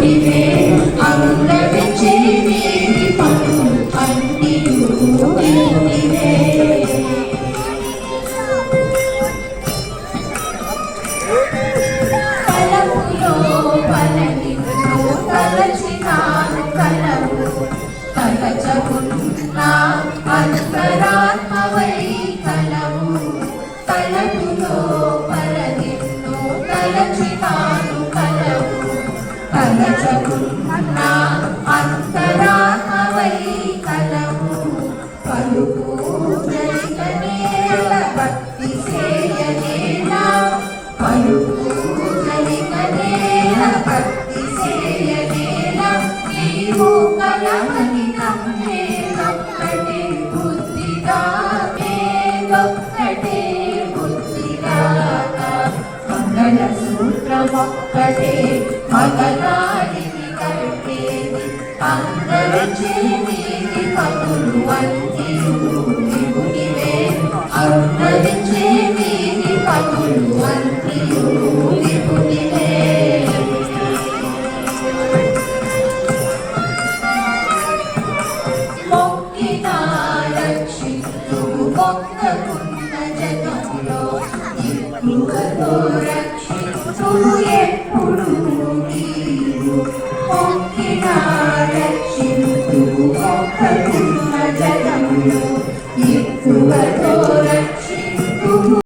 విపుడివే అంగవించే నీటి పనులు అన్నియు విపుడివే కలములో పలనిను తలచినాను కలము తలచకున్నా అంతరాత్మవై కలము కలములో పలనిను తలచినాను కలము తలచకున్నా అంతరాత్మవై కలము పలుకు జలికనేల భక్తి సేయనేలా పలుకు జలికనేల భక్తి సేయనేలా నీవు కలమని నమ్మేదొక్కటే బుద్ధిగా మేదొక్కటే బుద్ధిగాక మంగళ సూత్రమొక్కటే మగనాడిని కట్టేది అంగవించే నీటి పనులు అన్నియు విపుడివే అంగవించే నీటి పనులు అన్నియు విపుడివే మొక్కిన రక్షిత్తు మొక్కకున్న జగములో దిక్కుగదోర